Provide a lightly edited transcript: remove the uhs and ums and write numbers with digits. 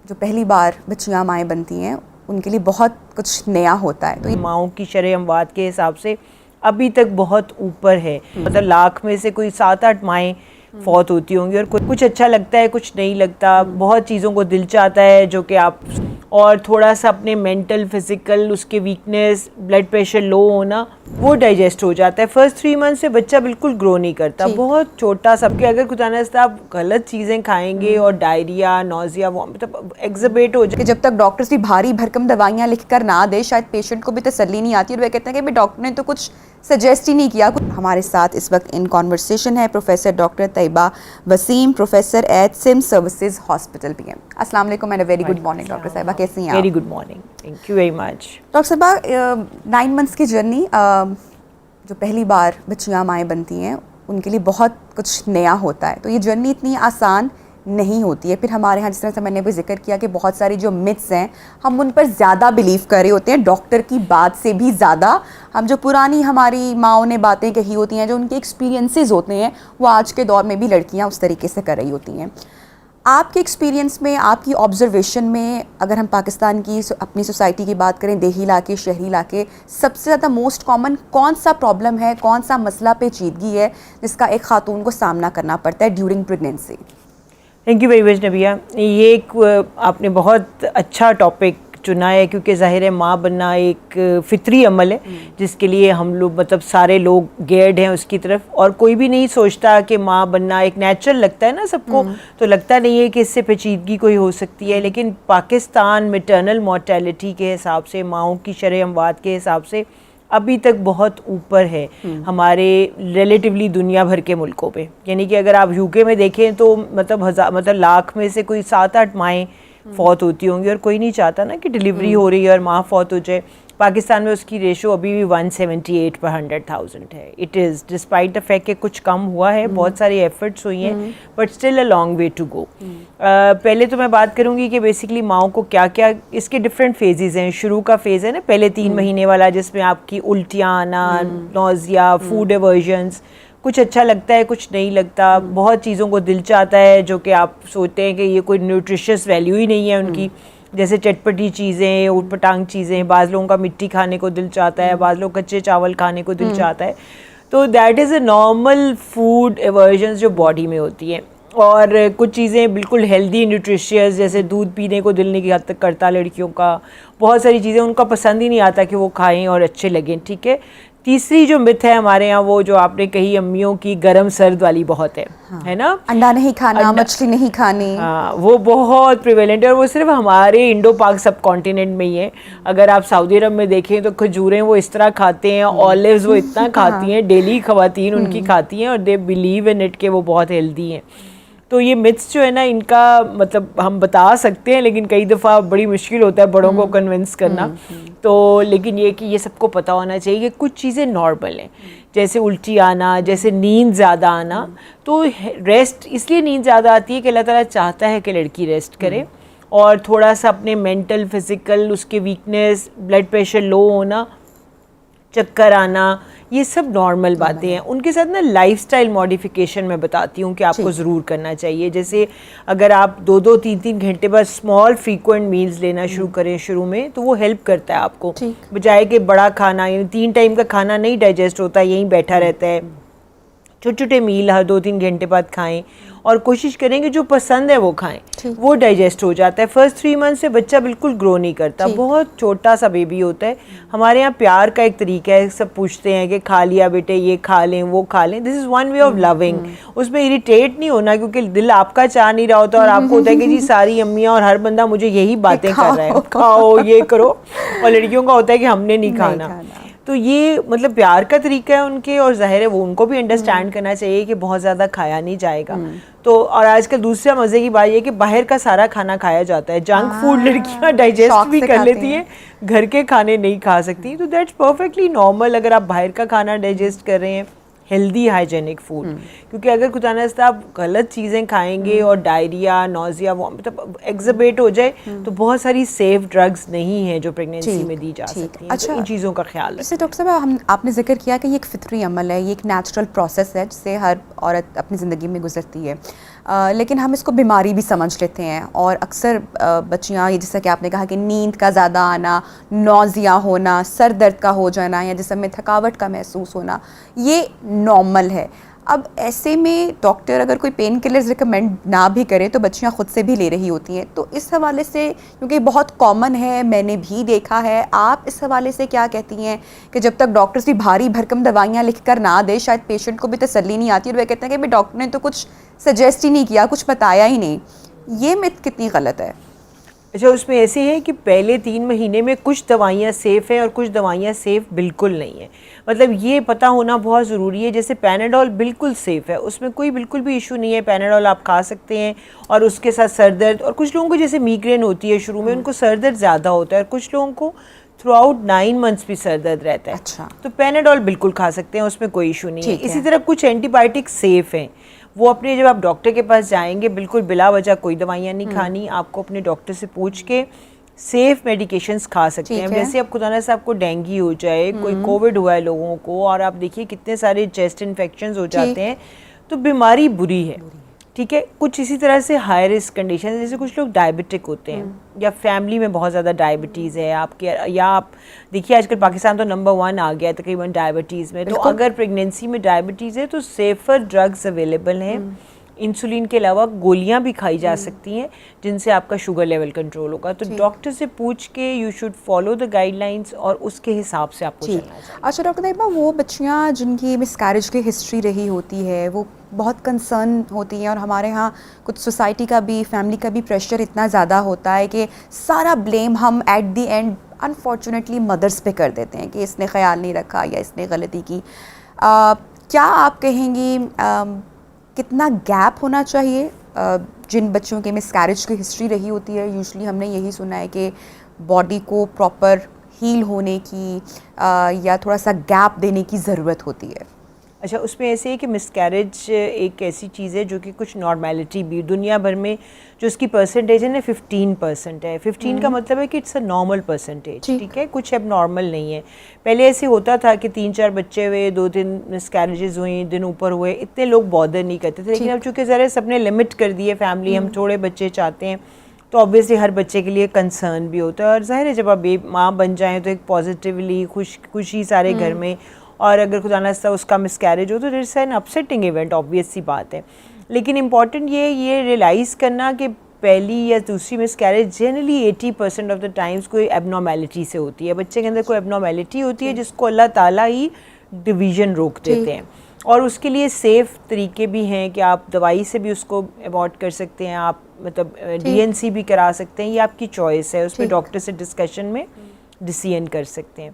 جو پہلی بار بچیاں مائیں بنتی ہیں ان کے لیے بہت کچھ نیا ہوتا ہے. تو ماؤں کی شرح اموات کے حساب سے ابھی تک بہت اوپر ہے. مطلب لاکھ میں سے کوئی 7-8 مائیں فوت ہوتی ہوں گی, اور کچھ اچھا لگتا ہے کچھ نہیں لگتا. بہت چیزوں کو دل چاہتا ہے جو کہ آپ, اور تھوڑا سا اپنے مینٹل فزیکل اس کے ویکنیس, بلڈ پریشر لو ہونا, وہ ڈائجسٹ ہو جاتا ہے. فرسٹ 3 منتھ سے بچہ بالکل گرو نہیں کرتا, بہت چھوٹا سب کے. اگر خدا نخواستہ آپ غلط چیزیں کھائیں گے اور ڈائریا, نوزیا, مطلب ایگزبیٹ ہو جائے کہ جب تک ڈاکٹرز بھی بھاری بھرکم دوائیاں لکھ کر نہ دے شاید پیشنٹ کو بھی تسلی نہیں آتی, اور وہ کہتے ہیں کہ ڈاکٹر نے تو کچھ سجیسٹ ہی نہیں کیا. ہمارے ساتھ اس وقت ان کانورسیشن ہے professor doctor Tayyaba Waseem, professor at SIMS services hospital PM ایم. السلام علیکم and very good morning doctor صاحبہ, کیسی ہیں آپ؟ Very good morning, thank you very much. Doctor صاحبہ 9 منتھس کی جرنی, جو پہلی بار بچیاں مائیں بنتی ہیں ان کے لیے بہت کچھ نیا ہوتا ہے. تو یہ جرنی اتنی آسان نہیں ہوتی ہے. پھر ہمارے ہاں جس طرح سے میں نے بھی ذکر کیا کہ بہت ساری جو متس ہیں ہم ان پر زیادہ بلیو کر رہے ہوتے ہیں, ڈاکٹر کی بات سے بھی زیادہ. ہم جو پرانی ہماری ماؤں نے باتیں کہی ہوتی ہیں, جو ان کے ایکسپیرینسز ہوتے ہیں, وہ آج کے دور میں بھی لڑکیاں اس طریقے سے کر رہی ہوتی ہیں. آپ کے ایکسپیرینس میں, آپ کی آبزرویشن میں, اگر ہم پاکستان کی اپنی سوسائٹی کی بات کریں, دیہی علاقے, شہری علاقے, سب سے زیادہ موسٹ کامن کون سا پرابلم ہے, کون سا مسئلہ پیچیدگی ہے جس کا ایک خاتون کو سامنا کرنا پڑتا ہے during pregnancy? Thank you very much Nabiha. یہ ایک آپ نے بہت اچھا ٹاپک چنا ہے, کیونکہ ظاہر ہے ماں بننا ایک فطری عمل ہے جس کے لیے ہم لوگ, مطلب سارے لوگ گیئرڈ ہیں اس کی طرف, اور کوئی بھی نہیں سوچتا کہ ماں بننا ایک نیچرل لگتا ہے نا سب کو, تو لگتا نہیں ہے کہ اس سے پیچیدگی کوئی ہو سکتی ہے. لیکن پاکستان میٹرنل مورٹیلٹی کے حساب سے, ماؤں کی شرح اموات کے حساب سے ابھی تک بہت اوپر ہے ہمارے ریلیٹیولی دنیا بھر کے ملکوں پہ. یعنی کہ اگر آپ یو کے میں دیکھیں تو مطلب لاکھ میں سے کوئی 7-8 مائیں فوت ہوتی ہوں گی, اور کوئی نہیں چاہتا نا کہ ڈلیوری ہو رہی ہے اور ماں فوت ہو جائے. پاکستان میں اس کی ریشو ابھی بھی 178 پر 100,000 ہے. It is despite the fact کہ کچھ کم ہوا ہے, بہت ساری ایفرٹس ہوئی ہیں, but still a long way to go. پہلے تو میں بات کروں گی کہ بیسکلی ماؤں کو کیا کیا, اس کے ڈفرینٹ فیزز ہیں. شروع کا فیز ہے نا پہلے 3 مہینے والا, جس میں آپ کی الٹیاں آنا, نوزیا, فوڈ ایورژنس, کچھ اچھا لگتا ہے کچھ نہیں لگتا, بہت چیزوں کو دل چاہتا ہے جو کہ آپ سوچتے ہیں کہ یہ کوئی نیوٹریشس ویلیو ہی نہیں ہے ان کی, جیسے چٹپٹی چیزیں, اوٹ پٹانگ چیزیں. بعض لوگوں کا مٹی کھانے کو دل چاہتا ہے, بعض لوگ کچے چاول کھانے کو دل چاہتا ہے. تو that is a normal food aversions جو باڈی میں ہوتی ہیں. اور کچھ چیزیں بالکل ہیلدی نیوٹریشیس, جیسے دودھ پینے کو دل نہیں کرتا لڑکیوں کا, بہت ساری چیزیں ان کا پسند ہی نہیں آتا کہ وہ کھائیں اور اچھے لگیں. ٹھیک ہے. تیسری جو مت ہے ہمارے یہاں, وہ جو آپ نے کہی امیوں کی, گرم سرد والی بہت ہے نا, انڈا نہیں کھانا, مچھلی نہیں کھانی. ہاں, وہ بہت پریویلنٹ ہے, اور وہ صرف ہمارے انڈو پاک سب کانٹیننٹ میں ہی ہے. اگر آپ سعودی عرب میں دیکھیں تو کھجوریں وہ اس طرح کھاتے ہیں, آلیوز وہ اتنا کھاتی ہیں, ڈیلی خواتین ان کی کھاتی ہیں, اور دے بلیو ان اٹ کہ وہ بہت ہیلدی ہیں. تو یہ متس جو ہے نا, ان کا مطلب ہم بتا سکتے ہیں, لیکن کئی دفعہ بڑی مشکل ہوتا ہے بڑوں کو کنونس کرنا. تو لیکن یہ کہ یہ سب کو پتہ ہونا چاہیے کہ کچھ چیزیں نارمل ہیں, جیسے الٹی آنا, جیسے نیند زیادہ آنا. تو ریسٹ اس لیے نیند زیادہ آتی ہے کہ اللہ تعالیٰ چاہتا ہے کہ لڑکی ریسٹ کرے, اور تھوڑا سا اپنے مینٹل فزیکل اس کے ویکنیس, بلڈ پریشر لو ہونا, چکر آنا, یہ سب نارمل باتیں ہیں. ان کے ساتھ نا لائف سٹائل ماڈیفیکیشن میں بتاتی ہوں کہ آپ کو ضرور کرنا چاہیے. جیسے اگر آپ 2-3 گھنٹے بعد اسمال فریکوینٹ میلز لینا شروع کریں شروع میں, تو وہ ہیلپ کرتا ہے آپ کو, بجائے کہ بڑا کھانا, یعنی 3 ٹائم کا کھانا نہیں ڈائجسٹ ہوتا, یہیں بیٹھا رہتا ہے. چھوٹے چھوٹے میل ہر 2-3 گھنٹے بعد کھائیں, اور کوشش کریں کہ جو پسند ہے وہ کھائیں, وہ ڈائجسٹ ہو جاتا ہے. فرسٹ 3 منتھ سے بچہ بالکل گرو نہیں کرتا, بہت چھوٹا سا بیبی ہوتا ہے. ہمارے یہاں پیار کا ایک طریقہ ہے, سب پوچھتے ہیں کہ کھا لیا بیٹے, یہ کھا لیں وہ کھا لیں. دس is one way of living. اس میں اریٹیٹ نہیں ہونا, کیونکہ دل آپ کا چاہ نہیں رہا ہوتا, اور آپ کو ہوتا ہے کہ جی ساری امیاں اور ہر بندہ مجھے یہی باتیں کر رہا ہے, کھاؤ یہ کرو, اور لڑکیوں کا ہوتا ہے کہ ہم نے نہیں کھانا. تو یہ مطلب پیار کا طریقہ ہے ان کے, اور ظاہر ہے وہ ان کو بھی انڈرسٹینڈ کرنا چاہیے کہ بہت زیادہ کھایا نہیں جائے گا. تو اور آج کل دوسرا مزے کی بات یہ کہ باہر کا سارا کھانا کھایا جاتا ہے. جنک فوڈ لڑکیاں ڈائجسٹ بھی کر لیتی ہیں, گھر کے کھانے نہیں کھا سکتی. تو دیٹس پرفیکٹلی نارمل اگر آپ باہر کا کھانا ڈائجسٹ کر رہے ہیں, ہیلدی ہائیجینک فوڈ. کیونکہ اگر خدا نخواستہ آپ غلط چیزیں کھائیں گے اور ڈائریا, نوزیا, مطلب ایگزبیٹ ہو جائے, تو بہت ساری سیف ڈرگز نہیں ہیں جو پریگنینسی میں دی جا سکتی ہیں. تو ان چیزوں کا خیال رکھیں. ڈاکٹر صاحب, آپ نے ذکر کیا کہ یہ ایک فطری عمل ہے, یہ ایک نیچرل پروسیس ہے جس سے ہر عورت اپنی زندگی میں گزرتی ہے. لیکن ہم اس کو بیماری بھی سمجھ لیتے ہیں, اور اکثر بچیاں, یہ جیسا کہ آپ نے کہا کہ نیند کا زیادہ آنا, نوزیا ہونا, سر درد کا ہو جانا یا جسم میں تھکاوٹ کا محسوس ہونا, یہ نارمل ہے. اب ایسے میں ڈاکٹر اگر کوئی پین کلرز ریکمینڈ نہ بھی کرے تو بچیاں خود سے بھی لے رہی ہوتی ہیں, تو اس حوالے سے, کیونکہ بہت کامن ہے, میں نے بھی دیکھا ہے, آپ اس حوالے سے کیا کہتی ہیں کہ جب تک ڈاکٹرز بھی بھاری بھرکم دوائیاں لکھ کر نہ دے, شاید پیشنٹ کو بھی تسلی نہیں آتی, اور وہ کہتے ہیں کہ بھائی ڈاکٹر نے تو کچھ سجیسٹ ہی نہیں کیا, کچھ بتایا ہی نہیں. یہ مت کتنی غلط ہے؟ اچھا, اس میں ایسے ہے کہ پہلے 3 مہینے میں کچھ دوائیاں سیف ہیں اور کچھ دوائیاں سیف بالکل نہیں ہیں. مطلب یہ پتہ ہونا بہت ضروری ہے. جیسے پیناڈول بالکل سیف ہے, اس میں کوئی بالکل بھی ایشو نہیں ہے, پیناڈول آپ کھا سکتے ہیں, اور اس کے ساتھ سر درد, اور کچھ لوگوں کو جیسے میگرین ہوتی ہے شروع میں, ان کو سر درد زیادہ ہوتا ہے, اور کچھ لوگوں کو تھرو آؤٹ 9 منتھس بھی سر درد رہتا ہے. اچھا, تو پیناڈول بالکل کھا سکتے ہیں, اس میں کوئی ایشو نہیں ہے. ٹھیک ہے. اسی طرح کچھ اینٹی بائیوٹک سیف ہیں, وہ اپنے جب آپ ڈاکٹر کے پاس جائیں گے بالکل بلا وجہ کوئی دوائیاں نہیں کھانی, آپ کو اپنے ڈاکٹر سے پوچھ کے سیف میڈیکیشنز کھا سکتے ہیں. جیسے اب خدا نہ صاحب کو ڈینگی ہو جائے, کوئی کووڈ ہوا ہے لوگوں کو, اور آپ دیکھیے کتنے سارے چیسٹ انفیکشنز ہو جاتے ہیں, تو بیماری بری ہے. ٹھیک ہے, کچھ اسی طرح سے ہائی رسک کنڈیشن, جیسے کچھ لوگ ڈائبٹک ہوتے ہیں, یا فیملی میں بہت زیادہ ڈائبٹیز ہے آپ کے, یا آپ دیکھیے آج کل پاکستان تو نمبر 1 آ گیا ہے تقریباً ڈائبٹیز میں. تو اگر پریگنینسی میں ڈائبٹیز ہے تو سیفر ڈرگز اویلیبل ہیں. انسولین کے علاوہ گولیاں بھی کھائی جا سکتی ہیں جن سے آپ کا شوگر لیول کنٹرول ہوگا. تو ڈاکٹر سے پوچھ کے you should follow the guide lines, اور اس کے حساب سے آپ کو چلنا چاہیے. اچھا ڈاکٹر طیبہ, وہ بچیاں جن کی مس کیریج کی ہسٹری رہی ہوتی ہے, وہ بہت کنسرن ہوتی ہیں, اور ہمارے ہاں کچھ سوسائٹی کا بھی, فیملی کا بھی پریشر اتنا زیادہ ہوتا ہے کہ سارا بلیم ہم ایٹ دی اینڈ انفارچونیٹلی مدرس پہ کر دیتے ہیں کہ اس نے خیال نہیں رکھا یا اس نے غلطی کی. کیا آپ کہیں گی کتنا گیپ ہونا چاہیے جن بچوں کے مس کیریج کی ہسٹری رہی ہوتی ہے؟ یوزلی ہم نے یہی سنا ہے کہ باڈی کو پراپر ہیل ہونے کی یا تھوڑا سا گیپ دینے کی ضرورت ہوتی ہے. اچھا, اس میں ایسے ہے کہ مس کیریج ایک ایسی چیز ہے جو کہ کچھ نارمیلٹی بھی دنیا بھر میں جو اس کی پرسنٹیج ہے نا 15% ہے. 15 کا مطلب ہے کہ اٹس اے نارمل پرسنٹیج. ٹھیک ہے, کچھ اب نارمل نہیں ہے. پہلے ایسے ہوتا تھا کہ 3-4 بچے ہوئے, 2-3 مس کیریجز ہوئیں, دن اوپر ہوئے, اتنے لوگ بادر نہیں کرتے تھے. لیکن اب چونکہ ذرا سب نے لمٹ کر دی ہے, فیملی ہم تھوڑے بچے چاہتے ہیں, تو آبویسلی ہر بچے کے لیے کنسرن بھی ہوتا ہے. اور ظاہر ہے جب آپ ماں بن جائیں تو ایک پازیٹیولی خوشی سارے گھر میں, اور اگر خدا نخواستہ اس کا مس کیریج ہو تو اٹس این اپسیٹنگ ایونٹ, آبویس سی بات ہے. لیکن امپورٹنٹ یہ ریئلائز کرنا کہ پہلی یا دوسری miscarriage generally 80% of the times کوئی ایب نارمیلٹی سے ہوتی ہے. بچے کے اندر کوئی ایب نارمیلٹی ہوتی ہے جس کو اللہ تعالیٰ ہی ڈویژن روک دیتے ہیں, اور اس کے لیے سیف طریقے بھی ہیں کہ آپ دوائی سے بھی اس کو ایوارڈ کر سکتے ہیں, آپ مطلب DNC بھی کرا سکتے ہیں, یہ آپ کی چوائس ہے, اس پہ ڈاکٹر سے ڈسکشن میں ڈیسیژن کر سکتے ہیں.